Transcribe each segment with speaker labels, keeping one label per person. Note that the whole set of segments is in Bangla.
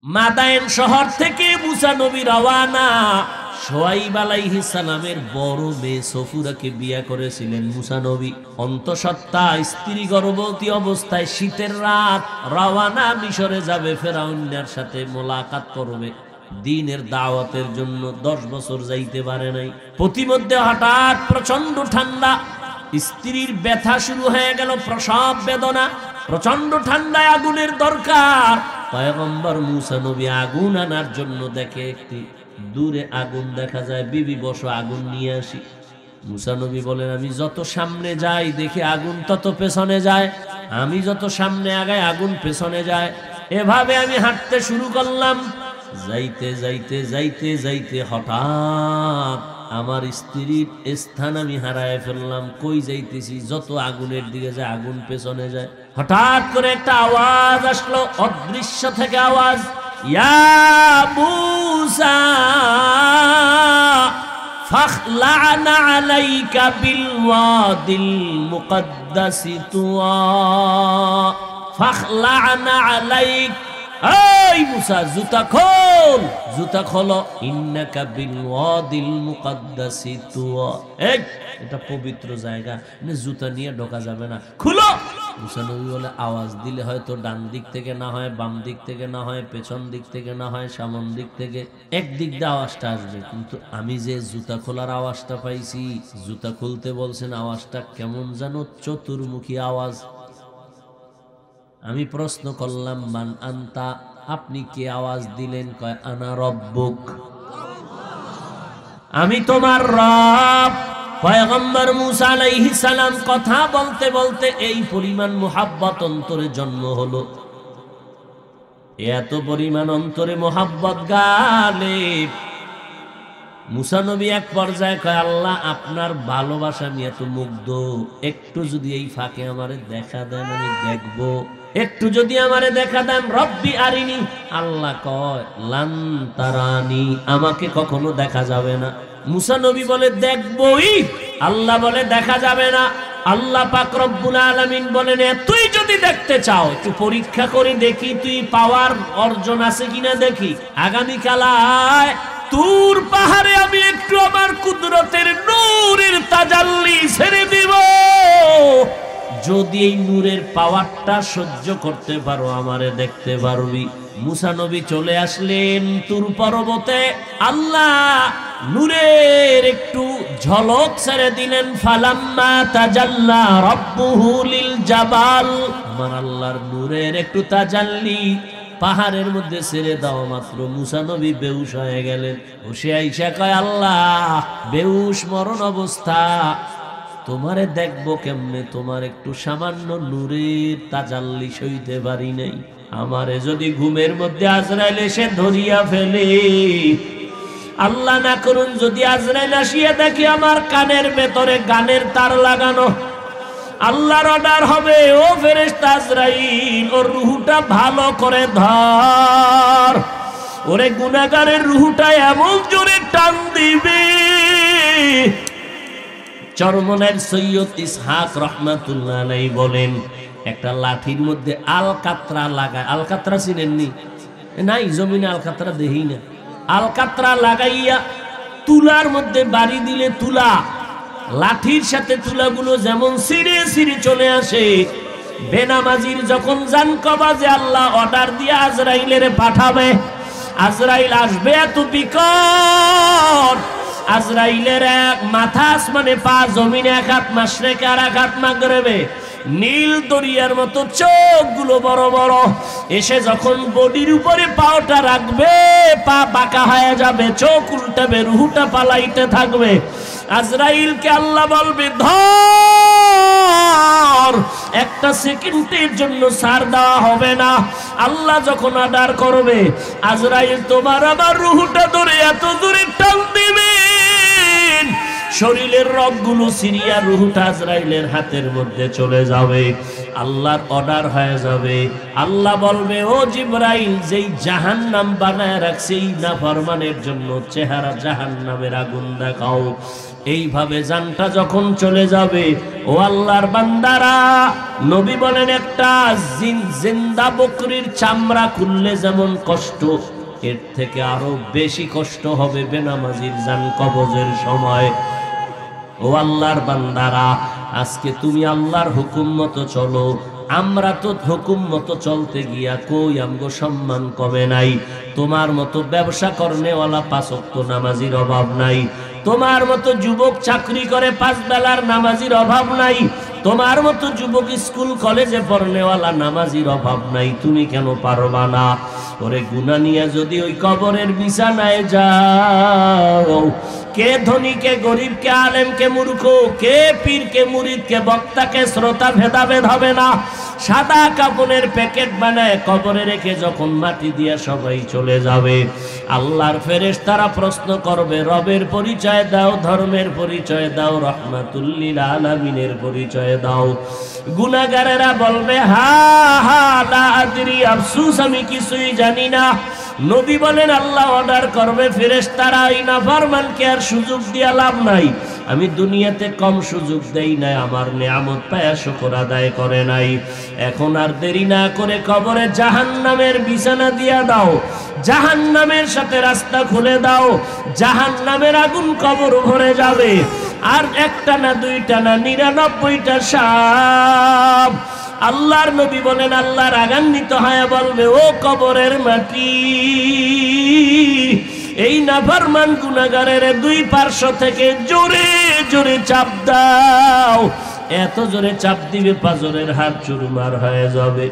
Speaker 1: মাদায়েন শহর থেকে মুসা নবী রওয়ানা। শুআয়ব আলাইহিস সালামের বড় মেয়ে সফুরাকে বিয়ে করেছিলেন মুসা নবী। অন্তঃসত্ত্বা স্ত্রী গর্ভবতী অবস্থায় শীতের রাত রওয়ানা, মিশরে যাবে, ফেরাউনের সাথে মোলাকাত করবে, দ্বীনের দাওয়াতের জন্য। 10 বছর যাইতে পারে নাই। প্রতিমধ্যে হঠাৎ প্রচন্ড ঠান্ডা, স্ত্রীর ব্যথা শুরু হয়ে গেল, প্রসব বেদনা, প্রচন্ড ঠান্ডায় আগুনের দরকার। পয়গম্বর মুসা নবী আগুন আনার জন্য দেখে একটি দূরে আগুন দেখা যায়, বিবি বসো, আগুন নিয়ে আসি। মুসা নবী বলেন, আমি যত সামনে যাই দেখি আগুন তত পেছনে যায়, আমি যত সামনে আগাই আগুন পেছনে যায়। এভাবে আমি হাঁটতে শুরু করলাম। যাইতে যাইতে যাইতে যাইতে হঠাৎ আমার স্ত্রীর স্থান আমি হারায় ফেললাম। কই যাইতেছি, যত আগুনের দিকে যায় আগুন পেছনে যায়। হঠাৎ করে একটা আওয়াজ আসলো অদৃশ্য থেকে, আওয়াজ, ইয়া মুসা ফাখলা'না আলাইকা বিল ওয়াদিল মুকদ্দাসি তুয়া, ফাখলা'না আলাইক, এই মুসা জুতা খোল, জুতা খোলো, ইন্নাকা বিল ওয়াদিল মুকদ্দাসি তুয়া, এটা পবিত্র জায়গা, জুতা নিয়ে ঢোকা যাবে না, খুলো। মুসা নবী বলে, আওয়াজ দিলে হয়তো ডান দিক থেকে না হয়, বাম দিক থেকে না হয়, পেছন দিক থেকে না হয়, সামন দিক থেকে, একদিক দিয়ে আওয়াজটা আসবে, কিন্তু আমি যে জুতা খোলার আওয়াজটা পাইছি, জুতা খুলতে বলছেন, আওয়াজটা কেমন যেন চতুর্মুখী আওয়াজ। আমি প্রশ্ন করলাম, মান আনতা, আপনি কে আওয়াজ দিলেন? কয়, আনা রব্বুক, আমি তোমার রব। পয়গম্বর মুসা আলাইহিস সালাম কথা বলতে বলতে এই পরিমাণ মুহাব্বত অন্তরে জন্ম হলো, এত পরিমাণ অন্তরে মুহাব্বত গালেব। মুসা নবী এক পর্যায়ে কয়, আল্লাহ আপনার ভালোবাসা আমি এত মুগ্ধ, একটু যদি এই ফাঁকে আমারে দেখা দেন, আমি দেখবো, একটু যদি আমারে দেখা দেন। রব্বি আরিনি, আল্লাহ কয়, লান তারানি, আমাকে কখনো দেখা যাবে না। মুসা নবী বলে, দেখবই। আল্লাহ বলে, দেখা যাবে না। আল্লাহ পাক রব্বুল আলামিন বলেন, তুই যদি দেখতে চাও একটু পরীক্ষা করে দেখি, তুই পাওয়ার অর্জন আছে কিনা দেখি। আগামীকাল তুর পাহাড়ে আমি একটু আমার কুদরতের নূরের তাজাল্লি ছেড়ে দিব, যদি এই নূরের পাওয়ারটা সহ্য করতে পারো আমারে দেখতে পারবি। মুসা নবী চলে আসলেন তুর পর্বতে। আল্লাহ নূরের একটু ঝলক ছেড়ে দিলেন। ফালাম্মা তাজাল্লা রাব্বুহু লিল জাবাল, আমার আল্লাহর নূরের একটু তাজাল্লি পাহাড়ের মধ্যে ছেড়ে দাও মাত্র মুসা নবী বেহুশ হয়ে গেলেন। বসে আইসা কয়, আল্লাহ বেহুশ মরণ অবস্থা, তোমারে দেখবো কেমনে, তোমার একটু সামান্য নূরের তাজাল্লি সইতে পারি নাই। আমারে যদি ঘুমের মধ্যে আজরাইল এসে ধরিয়া ফেলে, আল্লাহ না করুন যদি আজরাইল আসিয়া দেখি আমার কানের ভেতরে গানের তার লাগানো, আল্লাহর অর্ডার হবে, ও ফেরেশতা আজরাইল, ওর রুহুটা ভালো করে ধর, ওরে গুনাহগারের রুহুটা এমন জোরে টান দিবে। চরমনের সৈয়দ ইসহাক রহমাতুল্লাহ আলাইহি বলেন, একটা লাঠির মধ্যে আলকাতরা লাগায়, আলকাতরা চিনেননি? নাই, জমিনে আলকাতরা দেখি না। আলকাতরা লাগাইয়া তুলার মধ্যে বাড়ি দিলে তুলা, লাঠির সাথে তুলাগুলো যেমন ছিঁড়ে ছিঁড়ে চলে আসে। বেনামাজির যখন জান কবাজে আল্লাহ অর্ডার দিয়ে আজরাইলের পাঠাবে, আজরাইল আসবে এত বিকট, আজরাইলের এক মাথা আসমানে, পা জমিনে, এক হাত মাশরিকে আর এক হাত মাগরিবে, নীল দরিয়ার মতো চোখগুলো বড় বড়, এসে যখন বডির উপরে পাওটা রাখবে, পা বাঁকা হয়ে যাবে, চোখ উল্টাবে, রুহুটা পালাইতে থাকবে। আজরাইলকে আল্লাহ বলবে, ধর, একটা সেকেন্ডের জন্য ছাড় দেওয়া হবে না। আল্লাহ যখন অর্ডার করবে, আজরাইল তোমার আমার রুহুটা ধরে এত দূরে টান দিবে, শরীরের রগগুলো সিরিয়া রুহুটা আজরাইলের হাতের মধ্যে চলে যাবে, আল্লাহর অর্ডার হয়ে যাবে। আল্লাহ বলবে, ও জিবরাইল, যেই জাহান্নাম বানায় রাখছে এই নাফরমানের জন্য চেহারা জাহান্নামের আগুন দেখাও। এইভাবে জানটা যখন চলে যাবে, ও আল্লাহর বান্দারা, নবী বলেন একটা জিন্দা বকরির চামড়া খুললে যেমন কষ্ট, এর থেকে আরো বেশি কষ্ট হবে বেনামাজির জান কবজের সময়। ও আল্লাহর বান্দারা, আজকে তুমি আল্লাহর হুকুম মতো চলো। আমরা তো হুকুম মতো চলতে গিয়া কই আমগো সম্মান কমে নাই। তোমার মতো ব্যবসা করনেওয়ালা 5 ওয়াক্ত নামাজির অভাব নাই, তোমার মতো যুবক চাকরি করে 5 বেলার নামাজির অভাব নাই, তোমার মতো যুবক স্কুল কলেজে পড়নেওয়ালা নামাজির অভাব নাই। তুমি কেন পারবা না? ওরে গুনাহ নিয়ে যদি ওই কবরের বিছানায় যাও, কে ধনী কে গরিব, কে আলেম কে মূর্খ, কে পীর কে মুরিদ, কে বক্তা কে শ্রোতা ভেদাভেদ হবে না। সাদা কাপড়ের প্যাকেট বানায় কবরে রেখে যখন মাটি দিয়ে সবাই চলে যাবে, আল্লাহর ফেরেশতারা প্রশ্ন করবে, রবের পরিচয় দাও, ধর্মের পরিচয় দাও, রহমাতুল লিল আলামিনের পরিচয় দাও। গুনাহগারেরা বলবে, হা হা লা আদরি, আফসোস আমি কিছুই জানি না। নবী বলেন, আল্লাহ অর্ডার করবে, ফেরেশতারা এই নাফরমানকে আর সুযোগ দিয়া লাভ নাই। আমি দুনিয়াতে কম সুযোগ দেই নাই, আমার নিয়ামত পায়া শুকর আদায় করে নাই। এখন আর দেরি না করে কবরে জাহান্নামের বিছানা দিয়া দাও, জাহান্নামের সাথে রাস্তা খুলে দাও, জাহান্নামের আগুন কবর ভরে যাবে। আর একটা না দুইটা না, 99টা সাপ। আল্লাহর নবী বলেন, আল্লাহ রাগান্বিত হয়ে বলবে, ও কবরের মাটি, এই নাফরমান গুনাহগারের 2 পার্শ্ব থেকে জোরে জোরে চাপ দাও। এত জোরে চাপ দিবে পাজরের হাত চুরমার হয়ে যাবে।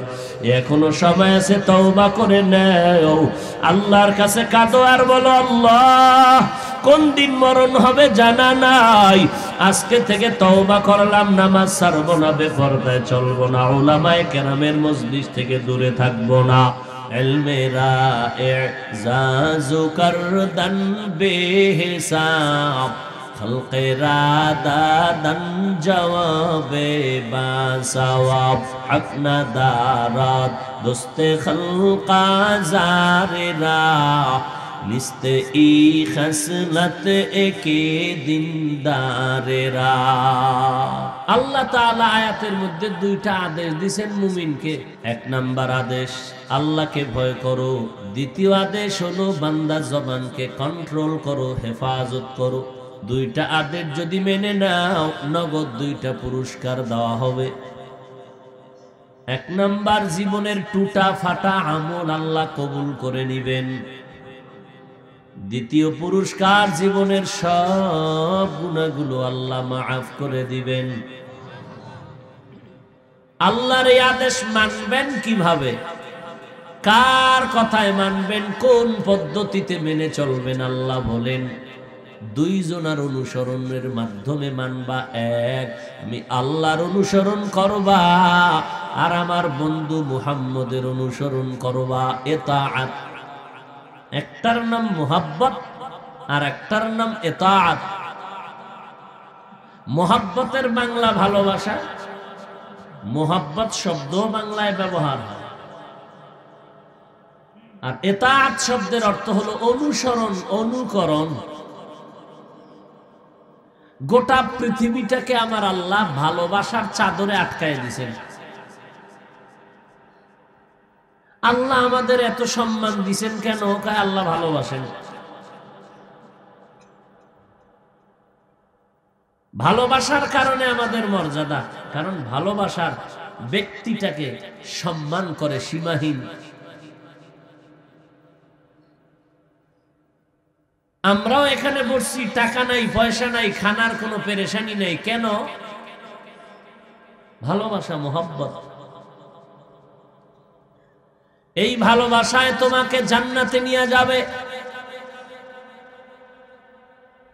Speaker 1: এখনো সময় আছে, তওবা করে নাও, আল্লাহর কাছে কাঁদো আর বলো, আল্লাহ কোন দিন মরণ হবে জানা নাই, আজকে থেকে তওবা করলাম, নামাজ ছাড়বো না, বেপরদায় চলবো না, উলামায়ে কেরামের মজলিস থেকে দূরে থাকবো না। ইলমেরা ইজাজু করদান বেহিসাব, খলকেরা দাদান জওয়াবে বাসওয়াব, হক না দারাত দোস্তে খলকা জারেরা, লিস্তে ই খসলত একে দিনদারেরা। আল্লাহ তাআলা আয়াতের মধ্যে 2টা আদেশ দিয়েছেন মুমিনকে। 1 নাম্বার আদেশ, আল্লাহকে ভয় করো। 2য় আদেশ হলো বান্দার জবানকে কন্ট্রোল করো, হেফাজত করো। 2টা আদেশ যদি মেনে নাও, নগদ 2টা পুরস্কার দেওয়া হবে। 1 নাম্বার, জীবনের টুটা ফাটা আমল আল্লাহ কবুল করে নিবেন। 2য় পুরস্কার, জীবনের সব গুনাহগুলো আল্লাহ মাফ করে দিবেন। আল্লাহর এই আদেশ মানবেন কিভাবে? কার কথায় মানবেন? কোন পদ্ধতিতে মেনে চলবেন? আল্লাহ বলেন, 2 জনের অনুসরণের মাধ্যমে মানবা। 1, আমি আল্লাহর অনুসরণ করবা, আর আমার বন্ধু মুহাম্মদের অনুসরণ করবা, ইতাআত। একটার নাম মুহাব্বত আর একটার নাম ইতাআত। মুহাব্বতের বাংলা ভালোবাসা, মুহাব্বত শব্দ বাংলায় ব্যবহার হয়, আর ইতাআত শব্দের অর্থ হলো অনুসরণ, অনুকরণ। গোটা পৃথিবীটাকে আমার আল্লাহ ভালোবাসার চাদরে আটকায় দিয়েছেন। আল্লাহ আমাদের এত সম্মান দিয়েছেন কেন? কায় আল্লাহ ভালোবাসেন। ভালোবাসার কারণে আমাদের মর্যাদা, কারণ ভালোবাসার ব্যক্তিটাকে সম্মান করে সীমাহীন। আমরাও এখানে বসছি, টাকা নাই, পয়সা নাই, খানার কোনো পেরেশানি নাই। কেন? ভালোবাসা, মোহাব্বত। এই ভালোবাসায় তোমাকে জান্নাতে নিয়ে যাবে।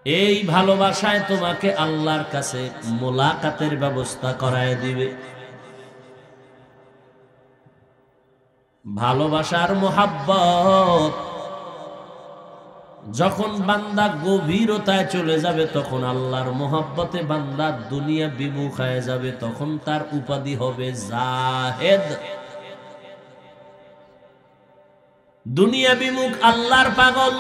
Speaker 1: এই ভালোবাসায় তোমাকে আল্লাহর কাছে মোলাকাতের ব্যবস্থা করায় দিবে। ভালোবাসার মোহাব্বত যখন বান্দা গভীরতায় চলে যাবে, তখন আল্লাহর মোহাব্বতে বান্দা দুনিয়া বিমুখ হয়ে যাবে। তখন তার উপাধি হবে জাহেদ। দুনিয়া বিমুখ, আল্লাহর পাগল।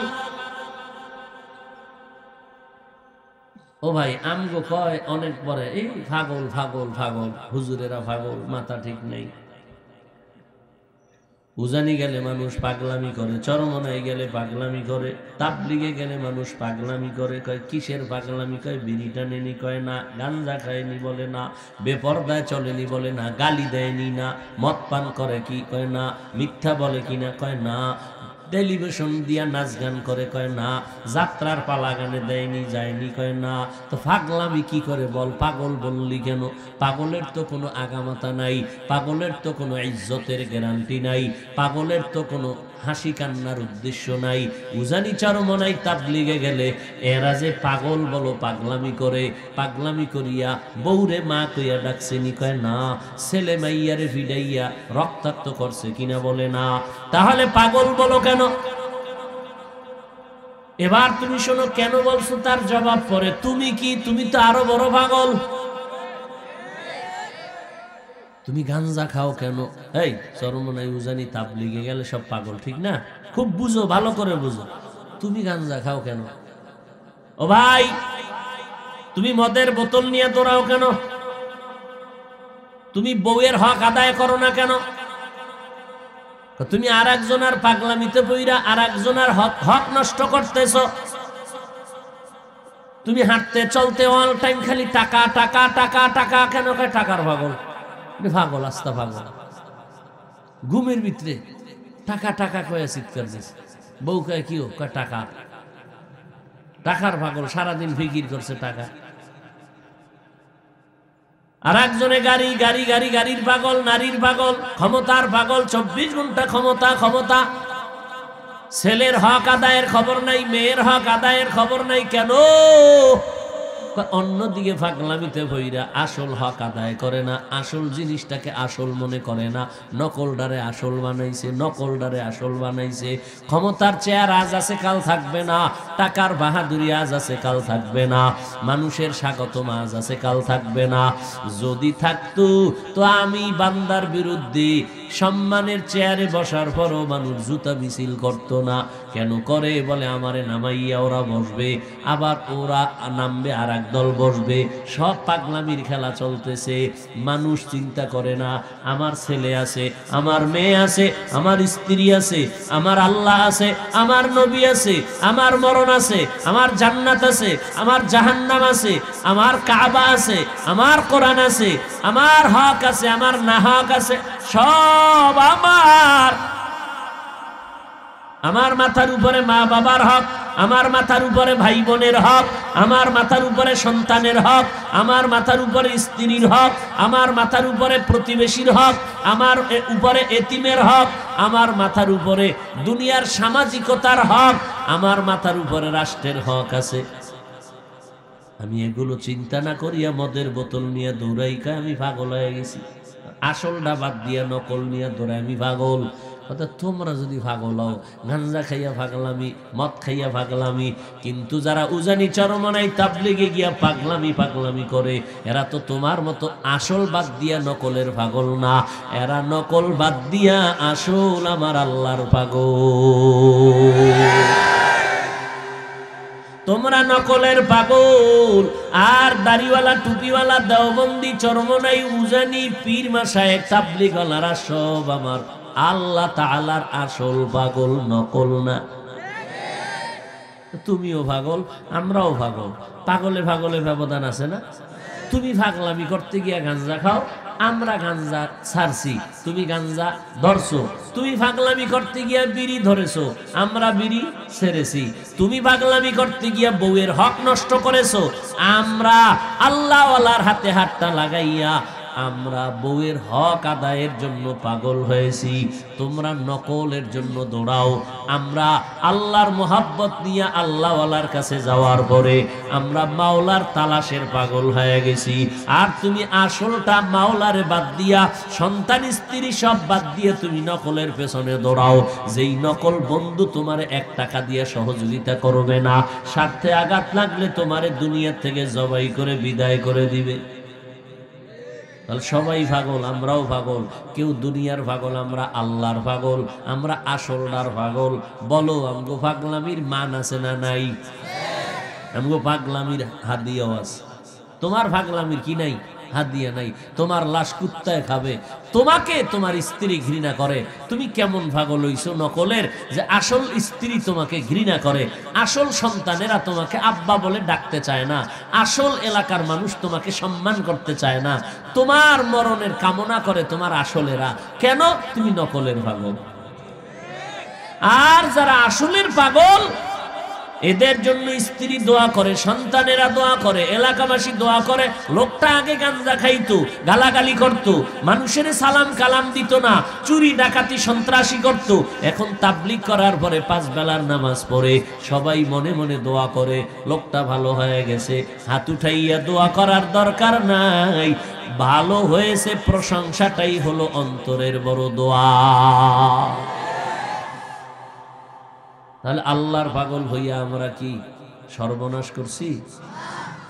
Speaker 1: ও ভাই আমগো কয় অনেক পরে এই পাগল পাগল পাগল, হুজুরেরা পাগল, মাথা ঠিক নেই। উজানি গেলে মানুষ পাগলামি করে, চরমনায় গেলে পাগলামি করে, তাবলিগে গেলে মানুষ পাগলামি করে। কয় কিসের পাগলামি? কয় বিড়ি টানেনি কয় না, গাঞ্জা খায়নি বলে না, বেপরদায় চলেনি বলে না, গালি দেয়নি না, মদ পান করে কি কয় না, মিথ্যা বলে কিনা কয় না, টেলিভিশন দিয়া নাচ গান করে কয় না, যাত্রার পালা গানে দেয়নি যায়নি কয় না। তো পাগলামি কি করে বল? পাগল বললি কেন? পাগলের তো কোনো আগামাতা নাই, পাগলের তো কোনো ইজ্জতের গ্যারান্টি নাই, পাগলের তো কোনো হাসি কান্নার উদ্দেশ্য নাই। উজানি চরমনাই তাবলিগে গেলে এরা যে পাগল বলো পাগলামি করে, পাগলামি করিয়া বউরে মা কইয়া ডাকছেনি কয় না, ছেলে মাইয়ারে ভিড়াইয়া রক্তাক্ত করছে কিনা বলে না। তাহলে পাগল বলো কেন? এবার তুমি শোনো কেন বলছো তার জবাব পরে। তুমি কি? তুমি তো আরো বড় পাগল। তুমি গাঞ্জা খাও কেন? এই চরমনাই উজানি তাবলিগে গেলে সব পাগল, ঠিক না? খুব বুঝো, ভালো করে বুঝো। তুমি গাঞ্জা খাও কেন? ও ভাই, তুমি মদের বোতল নিয়ে দৌড়াও কেন? তুমি বউয়ের হক আদায় করো না কেন? তুমি আর একজনের পাগলামিতে পইরা আর একজনের হক নষ্ট করতেছ। তুমি হাঁটতে চলতে অল টাইম খালি টাকা টাকা টাকা টাকা কেন? টাকার পাগল, পাগল, আস্তা পাগল। ঘুমের ভিতরে টাকা টাকা কয়ে চিৎকার দিচ্ছে। বউ কয়ে কি? কয় টাকা। টাকার পাগল, সারাদিন ফিকির করছে টাকা। আর একজনে গাড়ি গাড়ি গাড়ি, গাড়ির পাগল, নারীর পাগল, ক্ষমতার পাগল, 24 ঘন্টা ক্ষমতা ক্ষমতা। ছেলের হক আদায়ের খবর নাই, মেয়ের হক আদায়ের খবর নাই। কেন? অন্যদিকে পাগলামিতে ভইরা আসল হক আদায় করে না, আসল জিনিসটাকে আসল মনে করে না, নকলডারে আসল বানাইছে, নকলডারে আসল বানাইছে। ক্ষমতার চেয়ার আজ আছে কাল থাকবে না, টাকার বাহাদুরি আজ আছে কাল থাকবে না, মানুষের স্বাগতম আজ আছে কাল থাকবে না। যদি থাকতো তো আমি বান্দার বিরুদ্ধে সম্মানের চেয়ারে বসার পরও মানুষ জুতা মিছিল করতো না। কেন করে? বলে আমারে নামাইয়া ওরা বসবে, আবার ওরা নামবে আর এক দল বসবে। সব পাগলামির খেলা চলতেছে। মানুষ চিন্তা করে না আমার ছেলে আছে, আমার মেয়ে আছে, আমার স্ত্রী আছে, আমার আল্লাহ আছে, আমার নবী আছে, আমার মরণ আছে, আমার জান্নাত আছে, আমার জাহান্নাম আছে, আমার কাবা আছে, আমার কোরআন আছে, আমার হক আছে, আমার না হক আছে, সব আমার। আমার মাথার উপরে মা বাবার হক, আমার মাথার উপরে ভাই বোনের হক, আমার মাথার উপরে সন্তানের হক, আমার মাথার উপরে স্ত্রীর হক, আমার মাথার উপরে প্রতিবেশীর হক, আমার উপরে এতিমের হক, আমার মাথার উপরে দুনিয়ার সামাজিকতার হক, আমার মাথার উপরে রাষ্ট্রের হক আছে। আমি এগুলো চিন্তা না করিয়া মদের বোতল নিয়ে দৌড়াই, আমি পাগল হয়ে গেছি। আসলটা বাদ দিয়া নকল নিয়ে দৌড়াই, আমি পাগল। অর্থাৎ তোমরা যদি পাগল হও, গাঞ্জা খাইয়া পাগলামি, মদ খাইয়া পাগলামি, কিন্তু যারা উজানি চরমনাই তাবলিগে গিয়া পাগলামি পাগলামি করে, এরা তো তোমার মতো আসল বাদ দিয়া নকলের পাগল না, এরা নকল বাদ দিয়া আসল আমার আল্লাহর পাগল। তোমরা নকলের পাগল। আর দাড়িওয়ালা টুপিওয়ালা দেওবন্দি চরমনাই উজানি পীর মাশায়েখ তাবলিগওয়ালারা সব আমার আল্লাহ তাআলার আসল পাগল, নকল না। তুমিও পাগল, আমরাও পাগল। পাগলে পাগলে ব্যবধান আছে না? তুমি পাগলামি করতে গিয়া গাঞ্জা খাও, আমরা গাঞ্জা ছাড়ছি, তুমি গাঞ্জা ধরছো। তুমি পাগলামি করতে গিয়া বিড়ি ধরেছো, আমরা বিড়ি ছেড়েছি। তুমি পাগলামি করতে গিয়া বউয়ের হক নষ্ট করেছো, আমরা আল্লাহওয়ালার হাতে হাতটা লাগাইয়া আমরা বউয়ের হক আদায়ের জন্য পাগল হয়েছি। তোমরা নকলের জন্য দৌড়াও, আমরা আল্লাহর মোহাব্বত নিয়ে আল্লাহওয়ালার কাছে যাওয়ার পরে আমরা মাওলার তালাশের পাগল হয়ে গেছি। আর তুমি আসলটা মাওলারে বাদ দিয়া, সন্তান স্ত্রী সব বাদ দিয়ে তুমি নকলের পেছনে দৌড়াও। যেই নকল বন্ধু তোমারে 1 টাকা দিয়ে সহযোগিতা করবে না, স্বার্থে আঘাত লাগলে তোমারে দুনিয়া থেকে জবাই করে বিদায় করে দিবে। তাহলে সবাই পাগল, আমরাও পাগল। কেউ দুনিয়ার পাগল, আমরা আল্লাহর পাগল, আমরা আসলটার পাগল। বলো আমগো পাগলামির মান আছে না নাই? আমগো পাগলামির হাদিয়াও আছে, তোমার পাগলামির কি নাই? হাদিয়া নাই। তোমার লাশ কুত্তায় খাবে, তোমাকে তোমার স্ত্রী ঘৃণা করে। তুমি কেমন পাগল হইছো নকলের, যে আসল স্ত্রী তোমাকে ঘৃণা করে, আসল সন্তানেরা তোমাকে আব্বা বলে ডাকতে চায় না, আসল এলাকার মানুষ তোমাকে সম্মান করতে চায় না, তোমার মরণের কামনা করে তোমার আসলেরা। কেন? তুমি নকলের পাগল। আর যারা আসলের পাগল, এদের জন্য স্ত্রী দোয়া করে, সন্তানেরা দোয়া করে, এলাকাবাসী দোয়া করে। লোকটা আগে গাঁজা খাইতো, গালাগালি করত, মানুষের সালাম কালাম দিত না, চুরি ডাকাতি সন্ত্রাসী করত। এখন তাবলীগ করার পরে 5 বেলার নামাজ পড়ে, সবাই মনে মনে দোয়া করে লোকটা ভালো হয়ে গেছে। হাত উঠাইয়া দোয়া করার দরকার নাই, ভালো হয়েছে প্রশংসাটাই হলো অন্তরের বড় দোয়া। তাহলে আল্লাহর পাগল হইয়া আমরা কি সর্বনাশ করছি?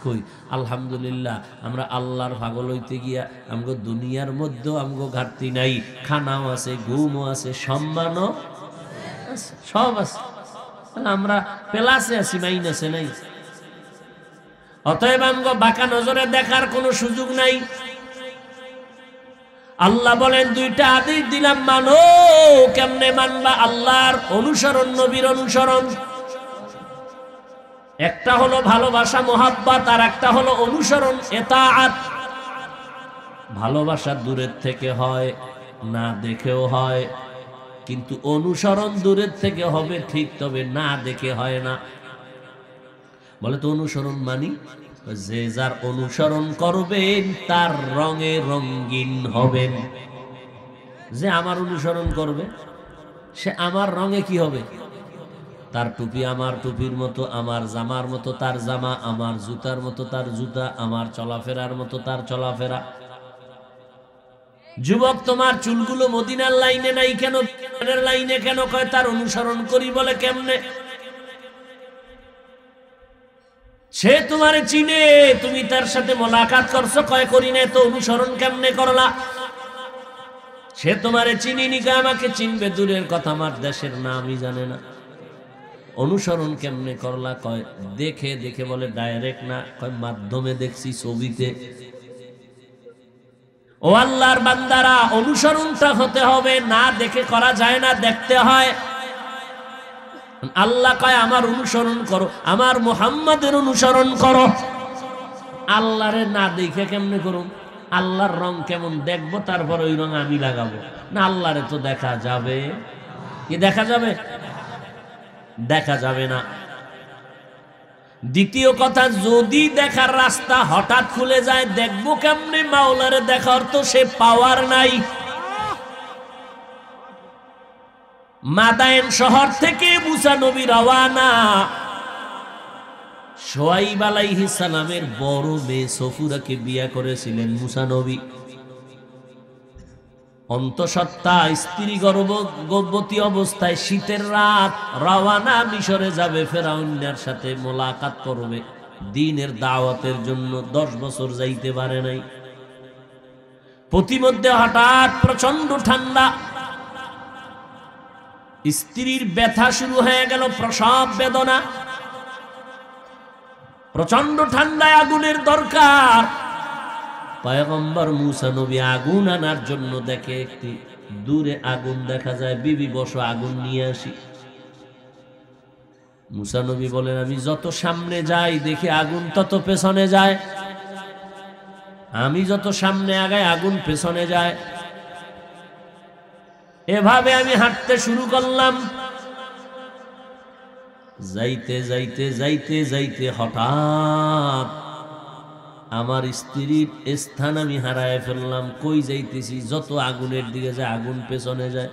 Speaker 1: কই আলহামদুলিল্লাহ, আমরা আল্লাহর পাগল হইতে গিয়া আমগো দুনিয়ার মধ্যেও আমগো ঘাটতি নাই, খানাও আছে, ঘুমও আছে, সম্মানও আছে, সব আছে। আমরা প্লাসে আছি, মাইনাসে নাই। অতএব আমগো বাঁকা নজরে দেখার কোনো সুযোগ নাই। আল্লাহ বলেন 2টা আদেশ দিলাম, মানো। কেমনে মানবা? আল্লাহর অনুসরণ, নবীর অনুসরণ। একটা হলো ভালোবাসা মোহাব্বত, আর একটা হলো অনুসরণ ইতাআত। ভালোবাসা দূরের থেকে হয়, না দেখেও হয়, কিন্তু অনুসরণ দূরের থেকে হবে ঠিক, তবে না দেখে হয় না। বলে তো অনুসরণ মানি যে যার অনুসরণ করবেন তার রঙে রঙিন হবেন। যে আমার অনুসরণ করবে সে আমার রঙে কি হবে? তার টুপি আমার টুপির মতো, আমার জামার মতো তার জামা, আমার জুতার মতো তার জুতা, আমার চলাফেরার মতো তার চলাফেরা। যুবক, তোমার চুলগুলো মদিনার লাইনে নাই কেন, লাইনে কেন? কয় তার অনুসরণ করি বলে। কেমনে? সে তোমারে চিনে, তুমি তার সাথে মোলাকাত করছো, কয় করি না, তো অনুসরণ কেমনে করলা? সে তোমারে চিনিনি, আমাকে চিনবে দূরের কথা, আমার দেশের নামই জানে না। অনুসরণ কেমনে করলা? কয় দেখে দেখে। বলে ডাইরেক্ট না, কয় মাধ্যমে দেখছি, ছবিতে। ও আল্লাহর বান্দারা, অনুসরণটা হতে হবে, না দেখে করা যায় না, দেখতে হয়। আল্লাহ কয় আমার অনুসরণ করো, আমার মুহাম্মাদের অনুসরণ করো। আল্লাহরে না দেখে কেমনে করুন? আল্লাহর রং কেমন দেখবো, তারপর ওই রং আমি লাগাবো না? আল্লাহরে তো দেখা যাবে কি? দেখা যাবে? দেখা যাবে না। দ্বিতীয় কথা, যদি দেখার রাস্তা হঠাৎ খুলে যায়, দেখবো কেমনে? মাওলারে দেখার তো সে পাওয়ার নাই। মাদায়েন শহর থেকে মুসা নবী রওয়ানা। শুআইব আলাইহিস সালামের বড় মেয়ে সফুরাকে বিয়ে করেছিলেন মুসা নবী। অন্তঃসত্ত্বা স্ত্রী গর্ভবতী অবস্থায় শীতের রাত রওয়ানা, মিশরে যাবে, ফেরাউনের সাথে মোলাকাত করবে, দ্বীনের দাওয়াতের জন্য। 10 বছর যাইতে পারে নাই। প্রতিমধ্যে হঠাৎ প্রচন্ড ঠান্ডা, স্ত্রীর ব্যথা শুরু হয়ে গেল, প্রসব বেদনা। প্রচন্ড ঠান্ডায় আগুনের দরকার। পয়গম্বর মুসা নবী আগুন আনার জন্য দেখে একটি দূরে আগুন দেখা যায়, বিবি বসো, আগুন নিয়ে আসি। মুসা নবী বলেন, আমি যত সামনে যাই দেখি আগুন তত পেছনে যায়, আমি যত সামনে আগাই আগুন পেছনে যায়। এভাবে আমি হাঁটতে শুরু করলাম। যাইতে যাইতে যাইতে যাইতে হঠাৎ আমার স্ত্রীর স্থান আমি হারায় ফেললাম। কই যাইতেছি, যত আগুনের দিকে যায় আগুন পেছনে যায়।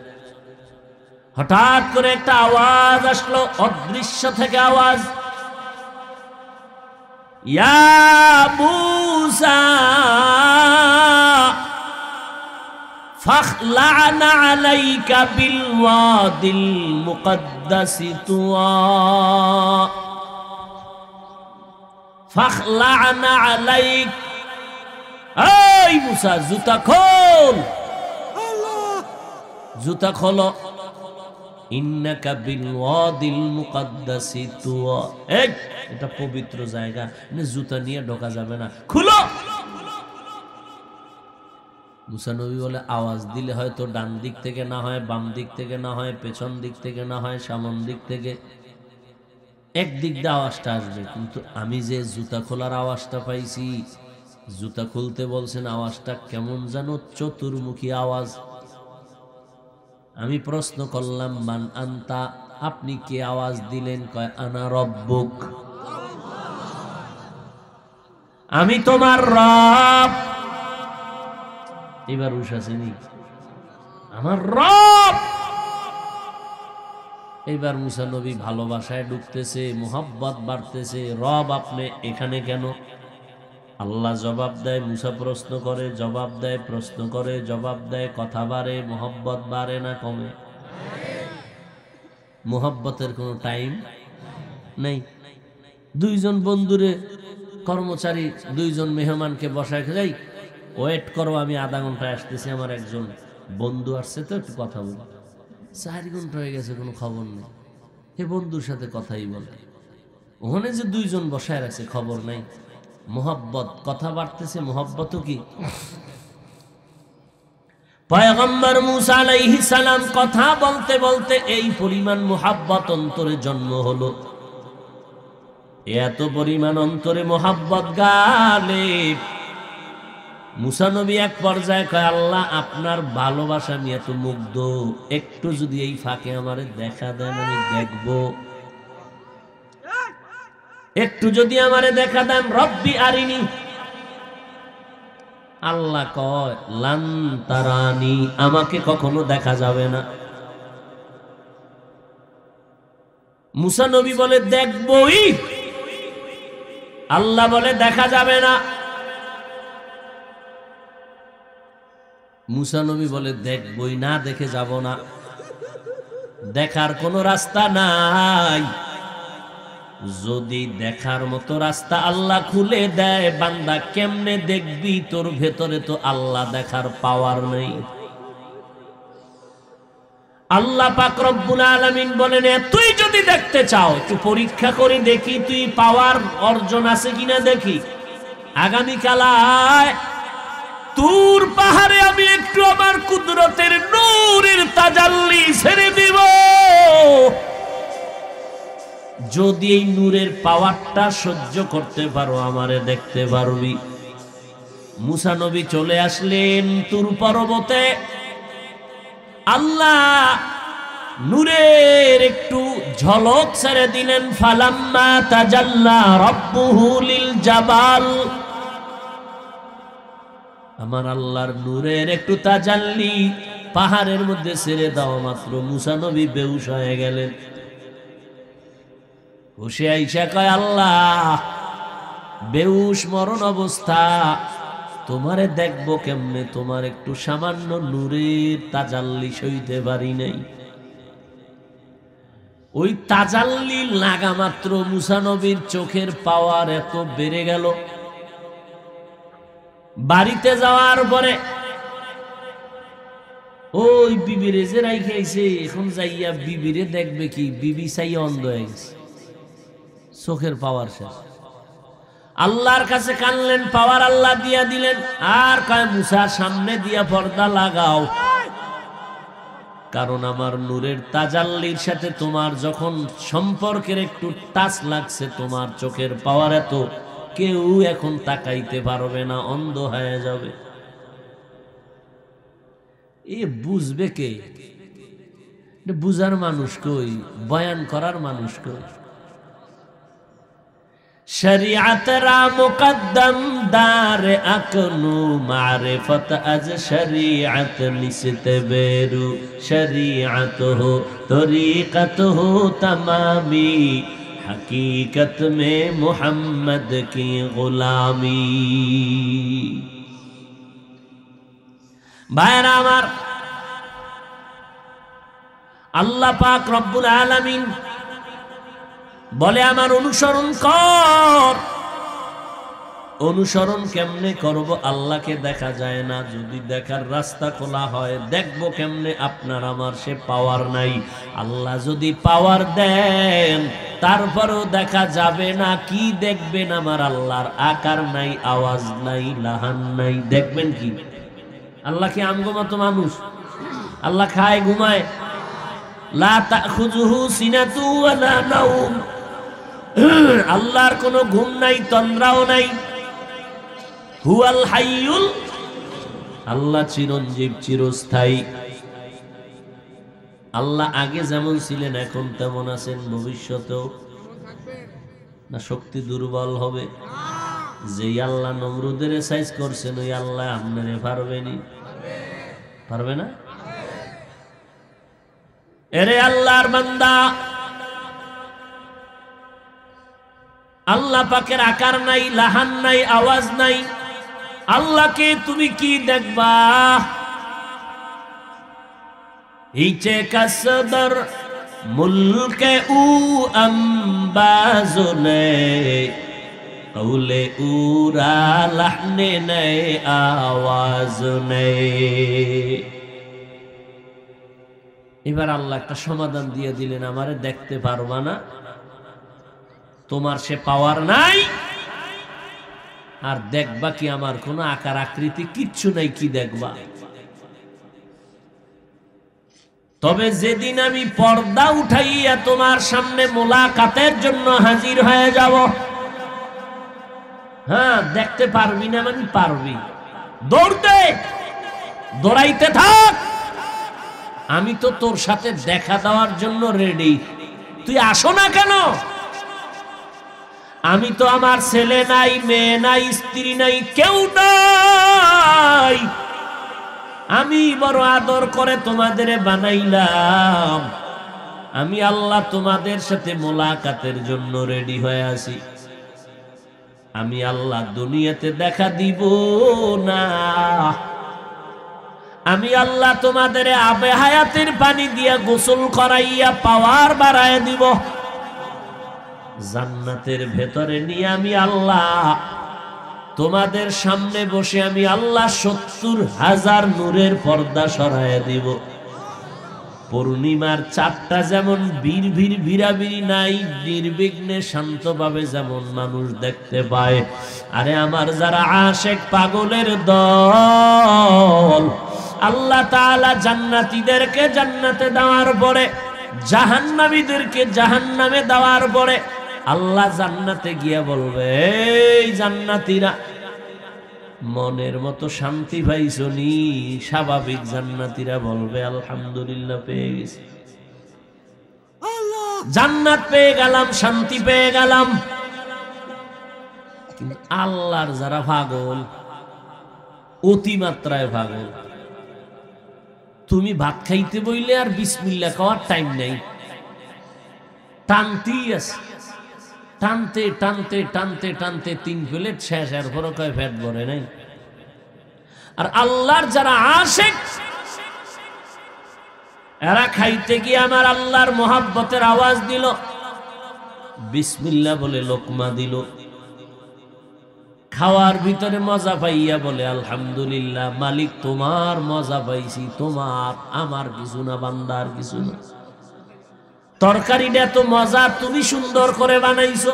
Speaker 1: হঠাৎ করে একটা আওয়াজ আসলো, অদৃশ্য থেকে আওয়াজ, ইয়া মুসা ফাখলা'না আলাইকা বিল ওয়াদিল মুকদ্দাসি তুয়া। ফাখলা'না আলাইক, এই মুসা জুতা খোল, জুতা খোলো। ইন্নাকা বিল ওয়াদিল মুকাদ্দাসি তুয়া। এই এটা পবিত্র জায়গা, জুতা নিয়ে ঢোকা যাবে না, খুলো। মুসা নবী বলে আওয়াজ দিলে হয়তো ডান দিক থেকে না হয়, বাম দিক থেকে না হয়, পেছন দিক থেকে না হয়, সামন দিক থেকে, একদিক দিয়ে আওয়াজটা আসবে, কিন্তু আমি যে জুতা খোলার আওয়াজটা পাইছি, জুতা খুলতে বলছেন, আওয়াজটা কেমন যেন চতুর্মুখী আওয়াজ। আমি প্রশ্ন করলাম মান আনতা, আপনি কে আওয়াজ দিলেন? কয় আনা রব্বুক, আমি তোমার রব। এবার উঠাছেনি আমার রব। এবার মুসা নবী ভালোবাসায় ঢুকতেছে, মোহাব্বত বাড়তেছে। রব আপনি এখানে কেন? আল্লাহ জবাব দেয়, মুসা প্রশ্ন করে, জবাব দেয়, প্রশ্ন করে, জবাব দেয়, কথা বাড়ে, মোহাব্বত বাড়ে না কমে? মোহাব্বতের কোনো টাইম নেই। দুইজন বন্ধুরে, কর্মচারী দুইজন মেহমানকে বসায় যাই, ওয়েট করো, আমি আধা ঘন্টায় আসতেছি, আমার একজন বন্ধু আসছে, তো একটু কথা বলি। 4 ঘন্টা হয়ে গেছে, কোনো খবর নেই। হে বন্ধুর সাথে কথাই বলে, ওখানে যে দুইজন বসায় রাখছে খবর নাই। মোহাব্বত, কথা বাড়তেছে, মোহাব্বতও কি? পয়গম্বর মুসা আলাইহিস সালাম কথা বলতে বলতে এই পরিমাণ মোহাব্বত অন্তরে জন্ম হলো, এত পরিমাণ অন্তরে মোহাব্বত গালেব। মুসা নবী এক পর্যায়ে কয়, আল্লাহ আপনার ভালোবাসা নিয়ে এত মুগ্ধ, একটু যদি এই ফাঁকে আমারে দেখা দেন, আমি দেখব। একটু যদি আমারে দেখা দেন, রব্বি আরিনি। আল্লাহ কয় লান তারানি, আমাকে কখনো দেখা যাবে না। মুসা নবী বলে দেখবই, আল্লাহ বলে দেখা যাবে না। মুসা নবী বলে দেখবই, না দেখে যাব না, দেখার কোনো রাস্তা নাই। যদি দেখার মতো রাস্তা আল্লাহ খুলে দেয়, বান্দা কেমনে দেখবি? তোর ভেতরে তো আল্লাহ দেখার পাওয়ার নেই। আল্লাহ পাক রব্বুল আলামিন বলেন, তুই যদি দেখতে চাও, একটু পরীক্ষা করে দেখি, তুই পাওয়ার অর্জন আছে কিনা দেখি। আগামীকাল তুর পাহাড়ে আমি একটু আমার কুদরতের নূরের তাজাল্লি ছেড়ে দিব। যদি এই নূরের পাওয়ারটা সহ্য করতে পারো, আমারে দেখতে পারবি। মুসা নবী চলে আসলেন তুর পর্বতে। আল্লাহ নূরের একটু ঝলক ছেড়ে দিলেন। ফালাম্মা তাজাল্লা রাব্বুহু লিল জাবাল, আমার আল্লাহর নূরের একটু তাজাল্লি পাহাড়ের মধ্যে ছেড়ে দাও মাত্র মুসা নবী বেহুশ হয়ে গেলেন। বসে আইসা কয়, আল্লাহ বেহুশ মরণ অবস্থা, তোমারে দেখবো কেমনে? তোমার একটু সামান্য নূরের তাজাল্লি সইতে পারি নাই। ওই তাজাল্লি লাগা মাত্র মুসা নবীর চোখের পাওয়ার এত বেড়ে গেল। বাড়িতে যাওয়ার পরে ওই বিবিরে যে রাইখে আইছে, এখন যাইয়া বিবিরে দেখবে কি? বিবি চাই অন্ধ হয়ে গেছে, চোখের পাওয়ার শেষ। আল্লাহর কাছে কানলেন, পাওয়ার আল্লাহ দিয়া দিলেন। আর কয়, মুসা সামনে দিয়া পর্দা লাগাও, কারণ আমার নূরের তাজাল্লির সাথে তোমার যখন সম্পর্কের একটু টাচ লাগছে, তোমার চোখের পাওয়ার এত, কেউ এখন তাকাইতে পারবে না, অন্ধ হয়ে যাবে। এ বুঝবে কে? বুঝার মানুষ কই? বয়ান করার মানুষ কই? শরিয়ত রা মুকদ্দম দার আকনু মারিফত আজ শরিয়ত নিসতে বেরু শরিয়ত হো তরিকত হো তমামি हकीकत में मोहम्मद की गुलामी। भाईरा आमार, আল্লাহ পাক রব্বুল আলামিন বলে, আমার অনুসরণ কর। অনুসরণ কেমনে করব? আল্লাহকে দেখা যায় না, যদি দেখার রাস্তা খোলা হয় দেখবো কেমনে? আপনার আমার সে পাওয়ার নাই। আল্লাহ যদি পাওয়ার দেন তারপরেও দেখা যাবে না। কি দেখবেন? আমার আল্লাহর আকার নাই, আওয়াজ নাই, লাহান নাই, দেখবেন কি? আল্লাহ কি আমগো মতো মানুষ? আল্লাহ খায় ঘুমায়? লা তাখুযুহু সিনাতু ওয়ালা নাওম। আল্লাহর কোনো ঘুম নাই, তন্দ্রাও নাই। হুয়াল হাইয়ুল, আল্লাহ চিরঞ্জীব, চিরস্থায়ী। আল্লাহ আগে যেমন ছিলেন এখন তেমন আছেন, ভবিষ্যতেও না? শক্তি দুর্বল হবে? যেই আল্লাহ নমরুদের সাইজ করছেন ওই আল্লাহ আপনারে পারবেনি? পারবে না? এরে আল্লাহর বান্দা, আল্লাহ পাকের আকার নাই, লাহান নাই, আওয়াজ নাই। আল্লাহকে তুমি কি দেখবা? হিচে কাসদর মুলকে উ আম্বাজনে কৌলে উরা লাহনে নে আওয়াজ নে। এবার আল্লাহ একটা সমাধান দিয়ে দিলেন, আমারে দেখতে পারবা না, তোমার সে পাওয়ার নাই, আর দেখবা কি? আমার কোনো আকার আকৃতি কিচ্ছু নাই, কি দেখবা? তবে যেদিন আমি পর্দা উঠাইয়া তোমার সামনে মোলাকাতের জন্য হাজির হয়ে যাব, হ্যাঁ, দেখতে পারবি না মানে পারবি, দৌড়তে দৌড়াইতে থাক। আমি তো তোর সাথে দেখা দেওয়ার জন্য রেডি, তুই আসো না কেন? আমি তো আমার ছেলে নাই, মেয়ে নাই, স্ত্রী নাই, কেউ নাই। আমি বড় আদর করে তোমাদের বানাইলাম। আমি আল্লাহ তোমাদের সাথে মোলাকাতের জন্য রেডি হয়ে আছি। আমি আল্লাহ দুনিয়াতে দেখা দিব না। আমি আল্লাহ তোমাদের আবে হায়াতের পানি দিয়া গোসল করাইয়া পাওয়ার বাড়ায় দিব। জান্নাতের ভেতরে নিয়ে আমি আল্লাহ তোমাদের সামনে বসে আমি আল্লাহ ৭০,০০০ নূরের পর্দা সরাইয়া দিব। পূর্ণিমার চাঁদটা যেমন ভিড় ভিড়াভিড়ি নাই, নির্বিঘ্নে শান্তভাবে যেমন মানুষ দেখতে পায়। আরে আমার যারা আশেক পাগলের দল, আল্লাহ তাআলা জান্নাতীদেরকে জান্নাতে দেওয়ার পরে, জাহান্নামীদেরকে জাহান্নামে দেওয়ার পরে আল্লাহ জান্নাতে গিয়া বলবে, এই জান্নাতীরা মনের মতো শান্তি পাইছো নি? স্বাভাবিক জান্নাতীরা বলবে, আলহামদুলিল্লাহ, পেয়ে গেছি, জান্নাত পেয়ে গেলাম, শান্তি পেয়ে গেলাম। কিন্তু আল্লাহর যারা পাগল, অতিমাত্রায় পাগল, তুমি ভাত খাইতে বইলে আর বিসমিল্লাহ খাওয়ার টাইম নাই, টানতেই আছে, টানতে টানতে টানতে টানতে ৩ প্লেট শেষ, আর পরে কয় পেট ভরে নাই। আর আল্লাহর যারা আশেক, এরা খাইতে গিয়ে আমার আল্লাহর মোহাব্বতের আওয়াজ দিল, বিসমিল্লাহ বলে লোকমা দিল, খাওয়ার ভিতরে মজা পাইয়া বলে আলহামদুলিল্লাহ, মালিক তোমার মজা পাইছি, তোমার, আমার কিছু না, বান্দার কিছু না। তরকারিটা এত মজা, তুমি সুন্দর করে বানাইছো।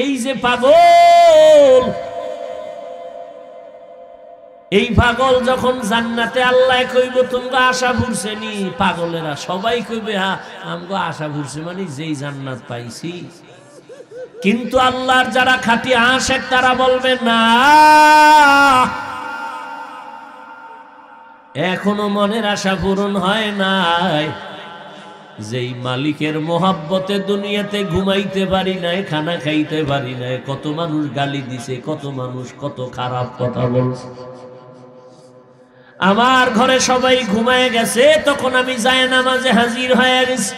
Speaker 1: এই যে পাগল, এই পাগল যখন জান্নাতে আল্লাহ কইব তোমরা আশা ভুরছে নি, পাগলেরা সবাই কইবে হ্যাঁ আমগো আশা ভুরছে, মানে যেই জান্নাত পাইছি। কিন্তু আল্লাহর যারা খাঁটি আশেক তারা বলবে না, এখনো মনের আশা পূরণ হয় নাই। যেই মালিকের মোহাব্বতে দুনিয়াতে ঘুমাইতে পারি নাই, খানা খাইতে পারি নাই, কত মানুষ গালি দিছে, কত মানুষ কত খারাপ কথা বলছে। আমার ঘরে সবাই ঘুমায় গেছে, তখন আমি জায়নামাজে হাজির হয়ে গেছি।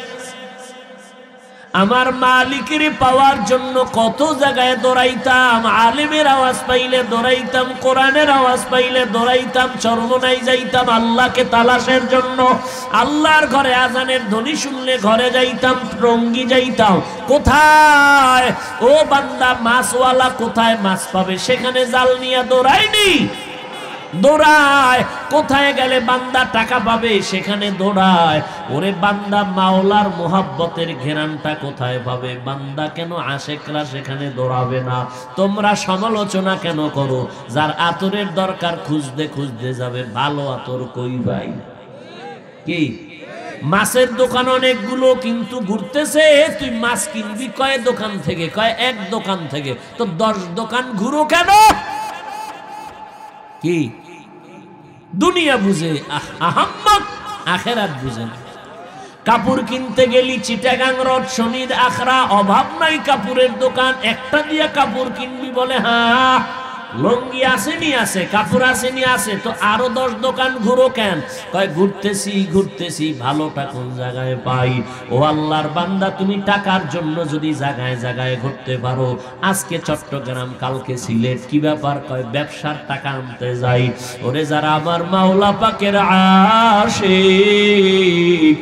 Speaker 1: আমার মালিকের পাওয়ার জন্য কত জায়গায় দৌড়াইতাম, আলেমের আওয়াজ পাইলে দৌড়াইতাম, কোরআনের আওয়াজ পাইলে দৌড়াইতাম, চরমনাই যাইতাম আল্লাহকে তালাশের জন্য। আল্লাহর ঘরে আজানের ধ্বনি শুনলে ঘরে যাইতাম, টঙ্গী যাইতাম। কোথায় ও বান্দা মাছওয়ালা কোথায় মাছ পাবে সেখানে জাল নিয়ে দৌড়ায়নি, দৌড়ায়। কোথায় গেলে বান্দা টাকা পাবে সেখানে দৌড়ায়। ওরে বান্দা মাওলার মোহাব্বতের ঘেরানটা কোথায় পাবে? বান্দা কেন আশেকরা সেখানে দৌড়াবে না? তোমরা সমালোচনা কেন করো? যার আতরের দরকার খুঁজতে খুঁজতে যাবে, ভালো আতর কই ভাই? কি মাছের দোকান অনেকগুলো, কিন্তু ঘুরতেছে। তুই মাছ কিনবি কয় দোকান থেকে? কয় এক দোকান থেকে। তো 10 দোকান ঘুরো কেন? কি দুনিয়া বুঝে, আহাম্মক আখেরাত বুঝে না। কাপড় কিনতে গেলি চিটাগাং রোড, শনির আখড়া, অভাব নাই কাপড়ের দোকান। একটা দিয়ে কাপড় কিনবি বলে হ্যাঁ, লঙ্গি আসেনি আছে, কাপড় আসেনি আছে, তো আরো 10 দোকান ঘুরো কেন? কয় ঘুরতেছি ঘুরতেছি, ভালোটা কোন জায়গায় পাই? ও আল্লাহর বান্দা, তুমি টাকার জন্য যদি জায়গায় জায়গায় ঘুরতে পারো, আজকে চট্টগ্রাম কালকে সিলেট, কি ব্যাপার? কয় ব্যবসার টাকা আনতে যাই। ওরে যারা আমার মাওলা পাকের আশিক,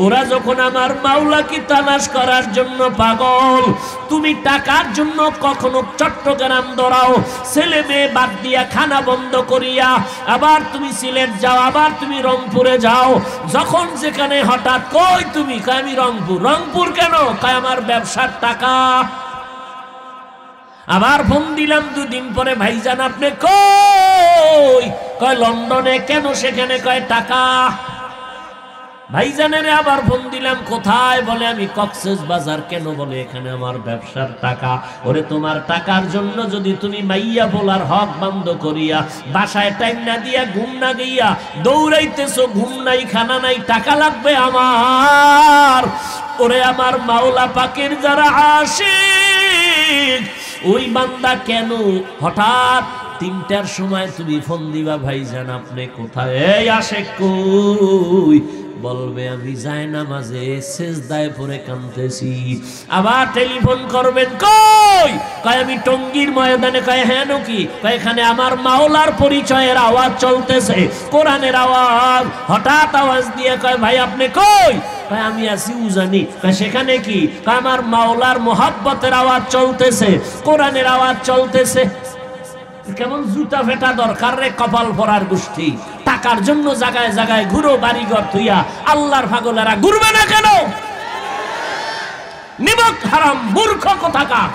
Speaker 1: ওরা যখন আমার মাওলাকে তালাশ করার জন্য পাগল, তুমি টাকার জন্য কখনো চট্টগ্রাম দৌড়াও, ছেলে মেয়ে বাদ দিয়া, খানা বন্ধ করিয়া, আবার তুমি সিলেট যাও, আবার তুমি রংপুরে যাও। যখন যেখানে হঠাৎ কই তুমি, কয় আমি রংপুর। রংপুর কেন? কয় আমার ব্যবসার টাকা। আবার ফোন দিলাম 2 দিন পরে, ভাইজান আপনি কই? কয় লন্ডনে। কেন সেখানে? কয় টাকা। ভাইজানের আবার ফোন দিলাম, কোথায়? বলে আমি কক্সেস বাজার। কেন? বলে এখানে আমার ব্যবসার টাকা। ওরে তোমার টাকার জন্য যদি তুমি মাইয়া বলার হক বন্ধ করিয়া, বাসায় টাইম না দিয়া, ঘুম না দিয়া দৌড়াইতেছো, ঘুম নাই খানা নাই, টাকা লাগবে আমার। ওরে আমার মাওলা পাকের যারা আশিক, ওই বান্দা কেন হঠাৎ 3টার সময় তুমি ফোন দিবা, ভাইজান আপনি কোথায়? এই আশিক কই? বলবে আমি যাই নামাজে সেজদায় পড়ে কাঁদতেছি। আবার টেলিফোন করবেন, কই? কয় আমি টঙ্গীর ময়দানে। কয় হ্যাঁ নাকি? কয় এখানে আমার মাওলার পরিচয়ের আওয়াজ চলতেছে, কোরআনের আওয়াজ। হঠাৎ আওয়াজ দিয়ে কয় ভাই আপনি কই? কয় আমি আছি উজানি। কয় সেখানে কি? কয় আমার মাওলার মোহাব্বতের আওয়াজ চলতেছে, কোরআনের আওয়াজ চলতেছে। কেমন জুতা ফেটা দরকার রে কপাল পরার গোষ্ঠী? টাকার জন্য জায়গায় জায়গায় ঘুরো, বাড়িঘর থুইয়া। আল্লাহর পাগলেরা ঘুরবে না কেন? নিমক হারাম মূর্খ কোথাকার।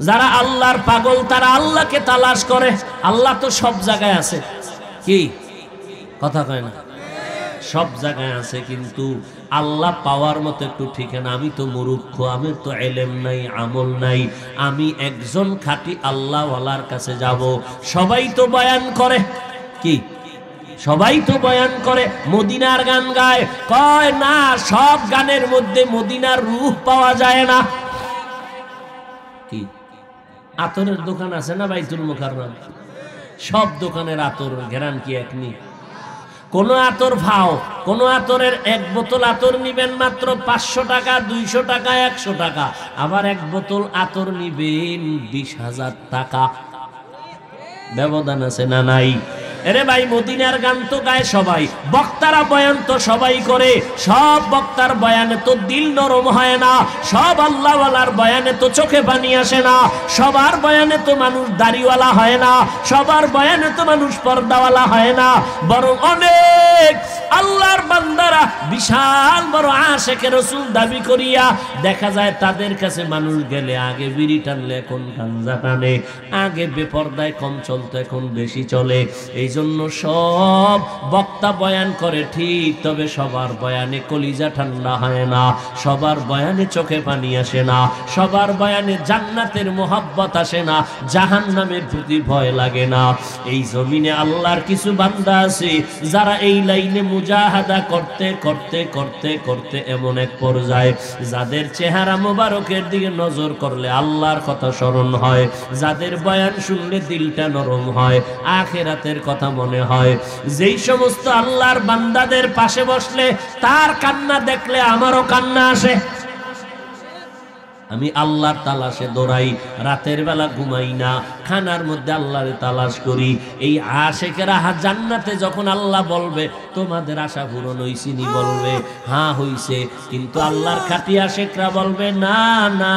Speaker 1: যারা আল্লাহর পাগল তারা আল্লাহকে তালাশ করে। আল্লাহ তো সব জায়গায় আছে। কি কথা কয় না? সব জায়গায় আছে, কিন্তু আল্লাহ পাওয়ার মতো একটু ঠিকানা। আমি তো মূর্খ, আমি তো এলেম নাই, আমল নাই, আমি একজন খাঁটি আল্লাহওয়ালার কাছে যাব। সবাই তো বয়ান করে, কি সবাই তো বয়ান করে, মদিনার গান গায়। কয় না, সব গানের মধ্যে মদিনার রূহ পাওয়া যায় না। কি আতরের দোকান আছে না বাইতুল মুকাররম? সব দোকানের আতর ঘেরান কি এক নি? কোন আতর ভাও, কোন আতরের 1 বোতল আতর নিবেন মাত্র 500 টাকা, 200 টাকা, 100 টাকা। আবার 1 বোতল আতর নিবেন 20,000 টাকা। ব্যবধান আছে না নাই? এরে ভাই, মদিনার গান তো গায় সবাই, বক্তারা বয়ান তো সবাই করে। সব বক্তার বয়ানে তো দিল নরম হয় না, সব আল্লাহওয়ালার বয়ানে তো চোখে পানি আসে না, সবার বয়ানে তো মানুষ দাড়িওয়ালা হয় না, সবার বয়ানে তো মানুষ পর্দাওয়ালা হয় না। বরং অনেক আল্লাহর বান্দারা বিশাল বড় আশিকে রাসূল দাবি করিয়া দেখা যায় তাদের কাছে মানুষ গেলে আগে বিড়ি টানলে এখন গাঞ্জা টানে, আগে বেপরদায় কম চলতো এখন বেশি চলে। এই জন্য সব বক্তা বয়ান করে ঠিক, তবে সবার বয়ানে কলিজা ঠান্ডা হয় না, সবার বয়ানে চোখে পানি আসে না, সবার বয়ানে জান্নাতের মোহাব্বত আসে না, জাহান্নামের প্রতি ভয় লাগে না। এই জমিনে আল্লাহর কিছু বান্দা আছে যারা এই লাইনে মুজাহাদা করতে করতে করতে করতে এমন এক পর্যায়ে যাদের চেহারা মোবারকের দিকে নজর করলে আল্লাহর কথা স্মরণ হয়, যাদের বয়ান শুনলে দিলটা নরম হয়, আখিরাতের কথা কথা মনে হয়। যেই সমস্ত আল্লাহর বান্দাদের পাশে বসলে তার কান্না দেখলে আমারও কান্না আসে। আমি আল্লাহর তালাশে দৌড়াই, রাতের বেলা ঘুমাই না, খানার মধ্যে আল্লাহর তালাশ করি। এই আশেকেরা জান্নাতে যখন আল্লাহ বলবে তোমাদের আশা পূরণ হইছিনি, বলবে হ্যাঁ হইছে, কিন্তু আল্লাহর খাঁটি আশেকরা বলবে না না,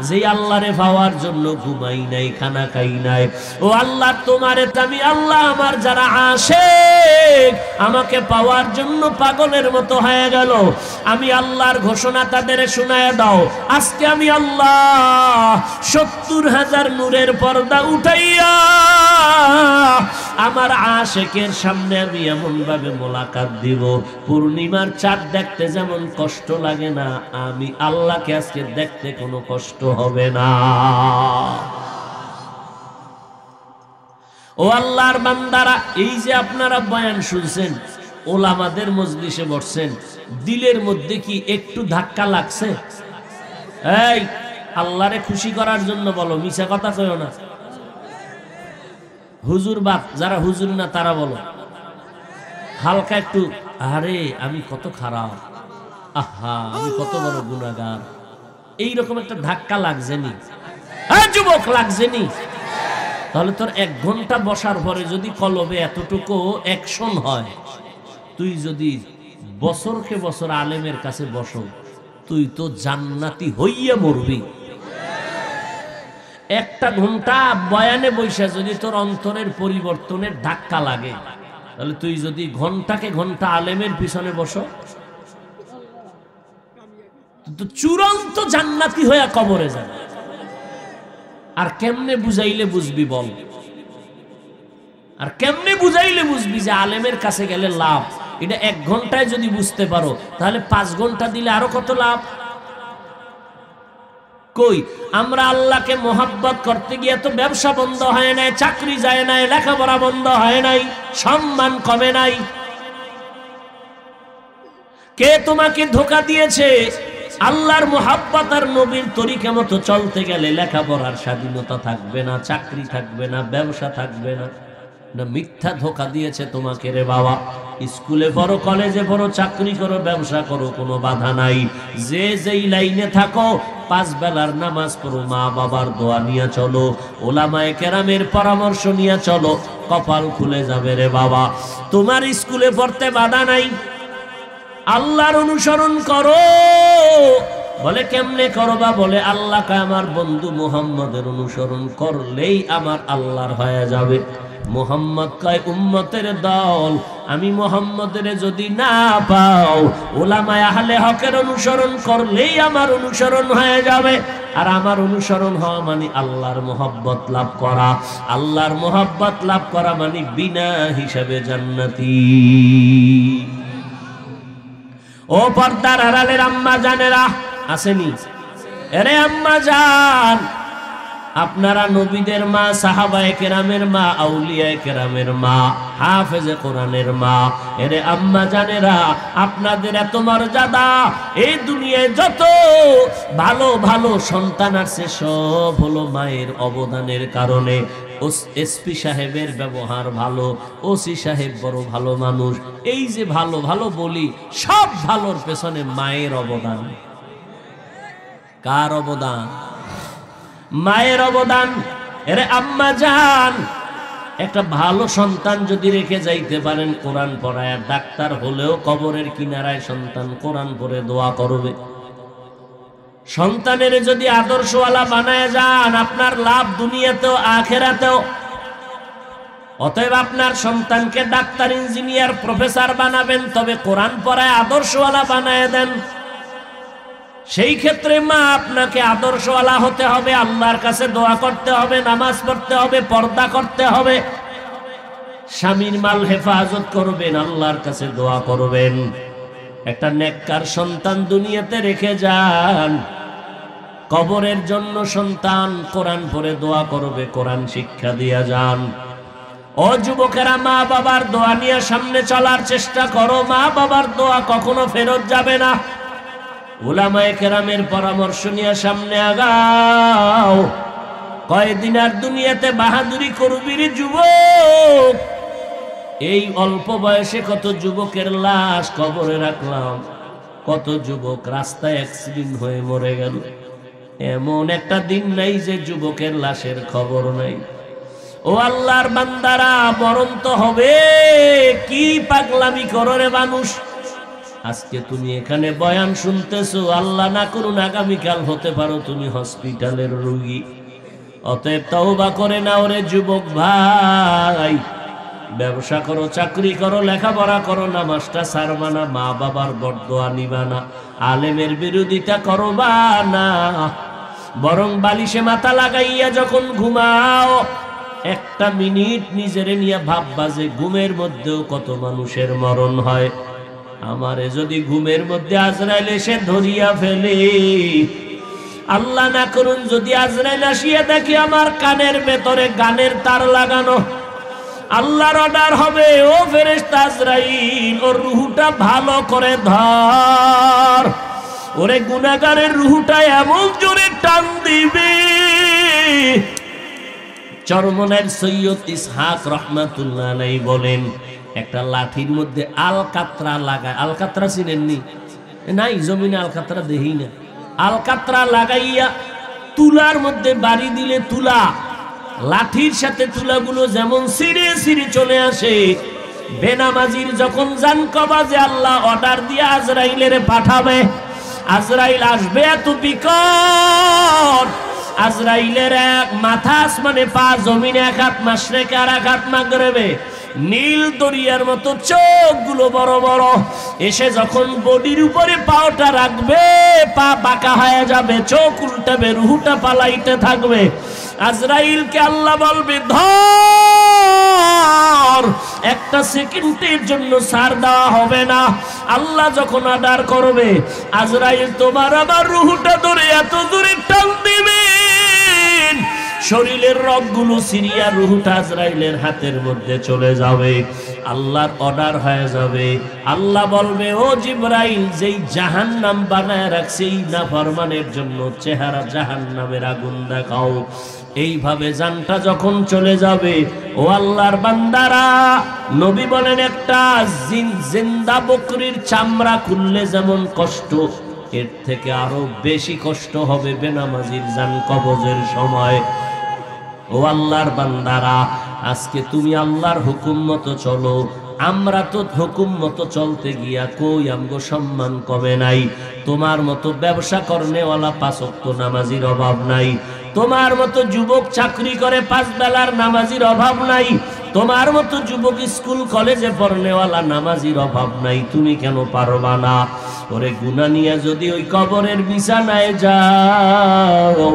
Speaker 1: যে আল্লাহরে পাওয়ার জন্য ঘুমাই নাই, খানা খাই নাই, ও আল্লাহ তোমারে আমি আল্লাহ আমার যারা আশেক আমাকে পাওয়ার জন্য পাগলের মতো হয়ে গেল, আমি আল্লাহর ঘোষণা তাদের শোনায় দাও। আজকে আমি আল্লাহ 70,000 নূরের পর্দা উঠাইয়া আমার আশেকের সামনে আমি এমন ভাবে মোলাকাত দিব, পূর্ণিমার চাঁদ দেখতে যেমন কষ্ট লাগে না, আমি আল্লাহকে আজকে দেখতে কোনো কষ্ট হবে না। ও আল্লাহর বান্দারা, এই যে আপনারা বয়ান শুনছেন, ওলামাদের মজলিসে বসছেন, দিলের মধ্যে কি একটু ধাক্কা লাগছে? এই আল্লাহরে খুশি করার জন্য বলো, মিছা কথা কইও না। হুজুর বাপ যারা হুজুর না তারা বলো হালকা একটু, আরে আমি কত খারাপ, আহা আমি কত বড় গুনাহগার, এইরকম একটা ধাক্কা লাগছেনি? হ্যাঁ যুবক, লাগছেনি? তাহলে তোর 1 ঘন্টা বসার পরে যদি কলবে এতটুকু অ্যাকশন হয়, তুই যদি বছরকে বছর আলেমের কাছে বসো, তুই তো জান্নাতি হইয়া মরবি। 1 ঘন্টা বয়ানে বৈশা যদি তোর অন্তরের পরিবর্তনের ধাক্কা লাগে, তাহলে তুই যদি ঘন্টাকে ঘন্টা আলেমের পিছনে বসো, তো চূড়ান্ত জান্নাতি হইয়া কবরে যাবে। আর কেমনে বুঝাইলে বুঝবি বল? আর কেমনে বুঝাইলে বুঝবি যে আলেমের কাছে গেলে লাভ? এটা 1 ঘন্টায় যদি বুঝতে পারো, তাহলে 5 ঘন্টা দিলে আরো কত লাভ। কই আমরা আল্লাহকে মোহাব্বত করতে গিয়ে তো ব্যবসা বন্ধ হয় নাই, চাকরি যায় নাই, লেখাপড়া বন্ধ হয় নাই, সম্মান কমে নাই। কে তোমাকে ধোঁকা দিয়েছে? আল্লাহর মোহাব্বত আর নবীর তরিকা মতো চলতে গেলে লেখাপড়ার স্বাধীনতা থাকবে না, চাকরি থাকবে না, ব্যবসা থাকবে না। না মিথ্যা ধোঁকা দিয়েছে তোমাকে রে বাবা। স্কুলে পড়ো, কলেজে পড়ো, চাকরি করো, ব্যবসা করো, কোনো বাধা নাই। যে যেই লাইনে থাকো, 5 বেলার নামাজ পড়ো, মা বাবার দোয়া নিয়ে চলো, ওলামায়ে কেরামের পরামর্শ নিয়ে চলো, কপাল খুলে যাবে রে বাবা। তোমার স্কুলে পড়তে বাধা নাই, আল্লাহর অনুসরণ করো। বলে কেমনে করবা? বলে আল্লাহকে আমার বন্ধু মুহাম্মদের অনুসরণ করলেই আমার আল্লাহর হয়ে যাবে। মুহাম্মদ কয় উম্মতের দল, আমি মুহাম্মদের যদি না পাও, উলামায়ে আহলে হকের অনুসরণ করলেই আমার অনুসরণ হয়ে যাবে। আর আমার অনুসরণ হওয়া মানে আল্লাহর মোহাব্বত লাভ করা। আল্লাহর মোহাব্বত লাভ করা মানে বিনা হিসাবে জান্নাতি। ও পর্দার আড়ালের আম্মা জানেরা আসেনি? এরে আম্মা জান, আপনারা নবীদের মা, সাহাবায়ে কেরামের মা, আউলিয়ায়ে কেরামের মা, হাফেজে কোরআনের মা। এরে আম্মা জানেরা, আপনাদের এত মর্যাদা। এই দুনিয়ায় যত ভালো ভালো সন্তান আছে, সব হলো মায়ের অবদানের কারণে। এসপি সাহেবের ব্যবহার ভালো, ওসি সাহেব বড় ভালো মানুষ, এই যে ভালো ভালো বলি, সব ভালোর পেছনে মায়ের অবদান। কার অবদান? মায়ের অবদান। এরে আম্মা জান, একটা ভালো সন্তান যদি রেখে যাইতে পারেন, কোরআন পড়ায়, ডাক্তার হলেও কবরের কিনারায় সন্তান কোরআন পড়ে দোয়া করবে। সন্তানের যদি আদর্শওয়ালা বানায় যান, আপনার লাভ দুনিয়াতেও আখিরাতেও। অতএব আপনার সন্তানকে ডাক্তার, ইঞ্জিনিয়ার, প্রফেসর বানাবেন, তবে কোরআন পড়ায় আদর্শওয়ালা বানায় দেন। সেই ক্ষেত্রে মা আপনাকে আদর্শওয়ালা হতে হবে, আল্লাহর কাছে দোয়া করতে হবে, নামাজ পড়তে হবে, পর্দা করতে হবে, স্বামীর মাল হেফাজত করবেন, আল্লাহর কাছে দোয়া করবেন। একটা নেককার সন্তান দুনিয়াতে রেখে যান, কবরের জন্য সন্তান কোরআন পড়ে দোয়া করবে, কোরআন শিক্ষা দিয়া যান। ও যুবকেরা, মা বাবার দোয়া নিয়ে সামনে চলার চেষ্টা করো। মা বাবার দোয়া কখনো ফেরত যাবে না। উলামায়ে কেরামের পরামর্শ নিয়ে সামনে আগাও। কয়দিন আর দুনিয়াতে বাহাদুরি করবি রে যুবক? এই অল্প বয়সে কত যুবকের লাশ কবরে রাখলাম, কত যুবক রাস্তায় অ্যাক্সিডেন্ট হয়ে মরে গেল। এমন একটা দিন নাই যে যুবকের লাশের খবর নাই। ও আল্লাহর বান্দারা, মরণ তো হবে, কি পাগলামি করো রে মানুষ। আজকে তুমি এখানে বয়ান শুনতেছো, আল্লাহ না করুন আগামীকাল হতে পারো তুমি হসপিটালের রোগী। অতএব তওবা করে নাও রে যুবক ভাই। ব্যবসা করো, চাকরি করো, লেখাপড়া করো, নামাজটা ছাড়বা না, মা বাবার বরদোয়া নিবা না, আলেমের বিরোধিতা করবা না, বরং বালিশে মাথা লাগাইয়া যখন ঘুমাও একটা মিনিট নিজেরে নিয়ে ভাববা যে ঘুমের মধ্যেও কত মানুষের মরণ হয়। আমারে যদি ঘুমের মধ্যে আজরাইল এসে ধরিয়া ফেলে, আল্লাহ না করুন যদি আজরাইল আসিয়া দেখে আমার কানের ভেতরে গানের তার লাগানো, আল্লাহর অর্ডার হবে, ও ফেরেশতা আজরাইল ওর রুহুটা ভালো করে ধর। ওরে গুনাহগারের রুহুটা এমন জোরে টান দিবে। চরমনাইর সৈয়দ ইসহাক রহমাতুল্লাহ আলাইহি বলেন, একটা লাঠির মধ্যে আলকাতরা লাগায়, আলকাতরা চিনেননি? নাই, জমিনে আলকাতরা দেখি না। আলকাতরা লাগাইয়া তুলার মধ্যে বাড়ি দিলে তুলা, লাঠির সাথে তুলাগুলো যেমন ছিঁড়ে ছিঁড়ে চলে আসে, বেনামাজির যখন জান কবাজে আল্লাহ অর্ডার দিয়ে আজরাইলের পাঠাবে, আজরাইল আসবে এত বিকট, আজরাইলের এক মাথা আসমানে, পা জমিনে, এক হাত মাশরিকে আর এক হাত মাগরিবে, নীল দরিয়ার মতো চোখগুলো বড় বড়, এসে যখন বডির উপরে পাওটা রাখবে পা বাঁকা হয়ে যাবে, চোখ উল্টাবে, রুহুটা পালাইতে থাকবে। আজরাইলকে আল্লাহ বলবে ধর, একটা সেকেন্ডের জন্য ছাড় দেওয়া হবে না। আল্লাহ যখন অর্ডার করবে, আজরাইল তোমার আমার রুহুটা ধরে এত দূরে টান দিবে, শরীরের রগগুলো সিরিয়া রুহুটা আজরাইলের হাতের মধ্যে চলে যাবে, আল্লাহর অর্ডার হয়ে যাবে। আল্লাহ বলবে, ও জিবরাইল, যেই জাহান্নাম বানায় রাখছে এই নাফরমানের জন্য চেহারা জাহান্নামের আগুন দেখাও। এইভাবে জানটা যখন চলে যাবে, ও আল্লাহর বান্দারা, নবী বলেন একটা জিন্দা বকরির চামড়া খুললে যেমন কষ্ট, এর থেকে আরো বেশি কষ্ট হবে বেনামাজির জান কবজের সময়। ও আল্লাহর বান্দারা, আজকে তুমি আল্লাহর হুকুম মতো চলো। আমরা তো হুকুম মতো চলতে গিয়া কই আমগো সম্মান কমে নাই। তোমার মতো ব্যবসা করনেওয়ালা পাঁচ ওয়াক্ত নামাজির অভাব নাই, তোমার মতো যুবক চাকরি করে পাঁচ বেলার নামাজির অভাব নাই, তোমার মতো যুবক স্কুল কলেজে পড়নেওয়ালা নামাজির অভাব নাই। তুমি কেন পারবা না? ওরে গুনাহ নিয়ে যদি ওই কবরের বিছানায় যাও,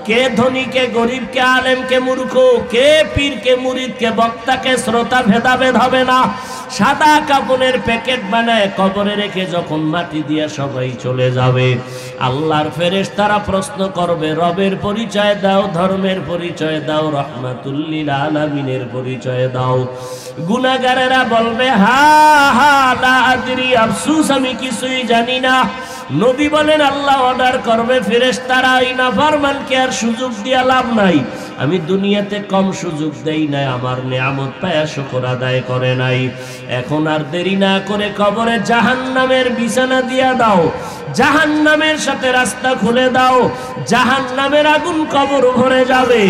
Speaker 1: কে ধনী কে গরিব, কে আলেম কে মূর্খ, কে পীর কে মুরিদ, কে বক্তা কে শ্রোতা ভেদাভেদ হবে না। সাদা কাপড়ের প্যাকেট বানায় কবরে রেখে যখন মাটি দিয়ে সবাই চলে যাবে, আল্লাহর ফেরেশতারা প্রশ্ন করবে, রবের পরিচয় দাও, ধর্মের পরিচয় দাও, রহমাতুল লিল আলামিনের পরিচয় দাও। গুনাহগারেরা বলবে, হা হা লা আদরি, আফসোস আমি কিছুই জানি না। নবী বলেন, আল্লাহ অর্ডার করবে, ফেরেশতারা এই নাফরমানকে আর সুযোগ দিয়া লাভ নাই। আমি দুনিয়াতে কম সুযোগ দেই নাই, আমার নিয়ামত পায়া শুকর আদায় করে নাই। এখন আর দেরি না করে কবরে জাহান্নামের বিছানা দিয়া দাও, জাহান্নামের সাথে রাস্তা খুলে দাও, জাহান্নামের আগুন কবর ভরে যাবে।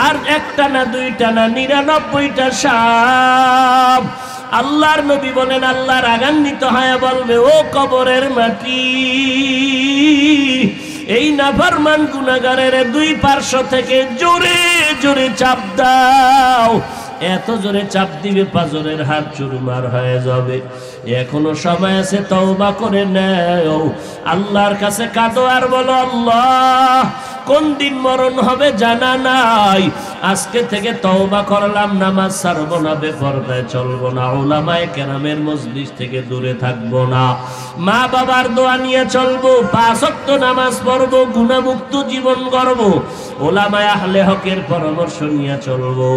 Speaker 1: আর একটা না দুইটা না, 99টা সাপ। আল্লাহর নবী বলেন, আল্লাহ রাগান্বিত হয়ে বলবে, ও কবরের মাটি, এই নাফরমান গুনাহগারের দুই পার্শ্ব থেকে জোরে জোরে চাপ দাও। এত জোরে চাপ দিবে পাজরের হাত চুরমার হয়ে যাবে। এখনো সময় আছে, তওবা করে নাও, আল্লাহর কাছে কাঁদো আর বলো, আল্লাহ কোন দিন মরণ হবে জানা নাই, আজকে থেকে তওবা করলাম, নামাজ ছাড়বো না, বেপরদায় চলবো না, উলামায়ে কেরামের মজলিস থেকে দূরে থাকবো না, মা বাবার দোয়া নিয়ে চলবো, 5 ওয়াক্ত নামাজ পড়বো, গুনাহমুক্ত জীবন গড়বো, উলামায়ে আহলে হকের পরামর্শ নিয়ে চলবো।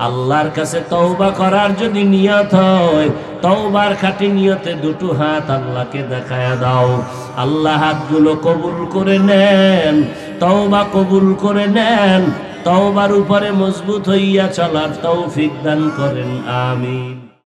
Speaker 1: আল্লাহর কাছে তওবা করার যদি নিয়ত হয়, তওবার খাঁটি নিয়তে দুটো হাত আল্লাহকে দেখায়া দাও। আল্লাহ হাতগুলো কবুল করে নেন, তওবা কবুল করে নেন, তওবার উপরে মজবুত হইয়া চলার তৌফিক দান করেন, আমিন।